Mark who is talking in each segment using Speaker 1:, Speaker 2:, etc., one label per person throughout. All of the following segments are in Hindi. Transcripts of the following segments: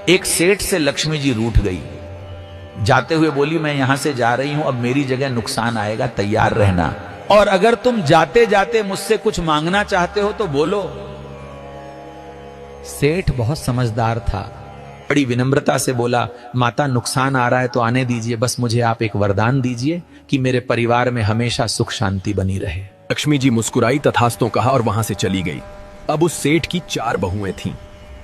Speaker 1: एक सेठ से लक्ष्मी जी रूठ गई, जाते हुए बोली मैं यहां से जा रही हूं, अब मेरी जगह नुकसान आएगा, तैयार रहना, और अगर तुम जाते जाते मुझसे कुछ मांगना चाहते हो तो बोलो। सेठ बहुत समझदार था, बड़ी विनम्रता से बोला माता नुकसान आ रहा है तो आने दीजिए, बस मुझे आप एक वरदान दीजिए कि मेरे परिवार में हमेशा सुख शांति बनी रहे।
Speaker 2: लक्ष्मी जी मुस्कुराई, तथास्तु कहा और वहां से चली गई। अब उस सेठ की 4 बहुएं थीं।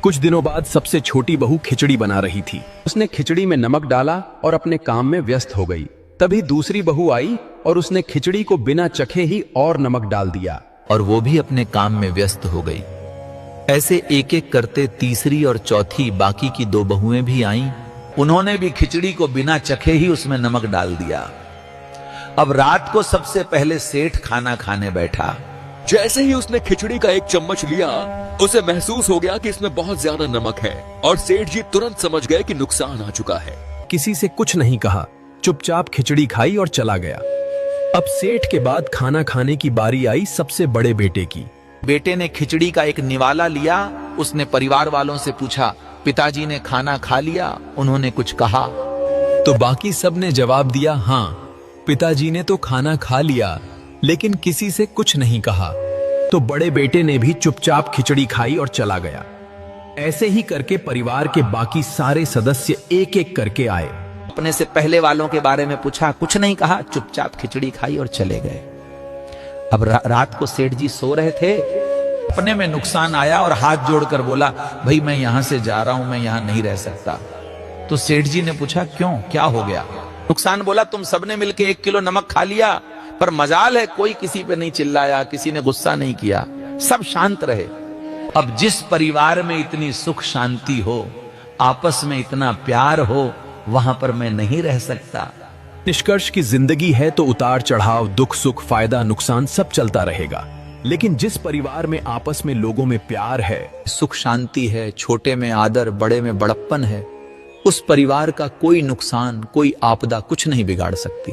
Speaker 2: कुछ दिनों बाद सबसे छोटी बहू खिचड़ी बना रही थी। उसने खिचड़ी में नमक डाला और अपने काम में व्यस्त हो गई। तभी दूसरी बहू आई और उसने खिचड़ी को बिना चखे ही और नमक डाल दिया
Speaker 1: और वो भी अपने काम में व्यस्त हो गई। ऐसे एक एक करते तीसरी और चौथी बाकी की 2 बहुएं भी आईं। उन्होंने भी खिचड़ी को बिना चखे ही उसमें नमक डाल दिया। अब रात को सबसे पहले सेठ खाना खाने बैठा।
Speaker 3: जैसे ही उसने खिचड़ी का एक चम्मच लिया, उसे महसूस हो गया कि इसमें बहुत ज्यादा नमक है और सेठ जी तुरंत समझ गए कि नुकसान आ चुका है।
Speaker 2: किसी से कुछ नहीं कहा, चुपचाप खिचड़ी खाई और चला गया। अब सेठ के बाद खाना खाने की बारी आई सबसे बड़े बेटे की।
Speaker 1: बेटे ने खिचड़ी का एक निवाला लिया। उसने परिवार वालों से पूछा पिताजी ने खाना खा लिया? उन्होंने कुछ कहा?
Speaker 2: तो बाकी सब ने जवाब दिया हाँ, पिताजी ने तो खाना खा लिया, लेकिन किसी से कुछ नहीं कहा। तो बड़े बेटे ने भी चुपचाप खिचड़ी खाई और चला गया। ऐसे ही करके परिवार के बाकी सारे सदस्य एक एक करके आए।
Speaker 1: अपने से पहले वालों के बारे में पूछा, कुछ नहीं कहा, चुपचाप खिचड़ी खाई और चले गए। अब रात को सेठ जी सो रहे थे, अपने में नुकसान आया और हाथ जोड़कर बोला भाई मैं यहां से जा रहा हूं, मैं यहां नहीं रह सकता। तो सेठ जी ने पूछा क्यों, क्या हो गया? नुकसान बोला तुम सबने मिलके 1 किलो नमक खा लिया, पर मजाल है कोई किसी पे नहीं चिल्लाया, किसी ने गुस्सा नहीं किया, सब शांत रहे। अब जिस परिवार में इतनी सुख शांति हो, आपस में इतना प्यार हो, वहां पर मैं नहीं रह सकता।
Speaker 2: निष्कर्ष की जिंदगी है तो उतार चढ़ाव, दुख सुख, फायदा नुकसान सब चलता रहेगा, लेकिन जिस परिवार में आपस में लोगों में प्यार है,
Speaker 1: सुख शांति है, छोटे में आदर, बड़े में बड़प्पन है, उस परिवार का कोई नुकसान, कोई आपदा कुछ नहीं बिगाड़ सकती।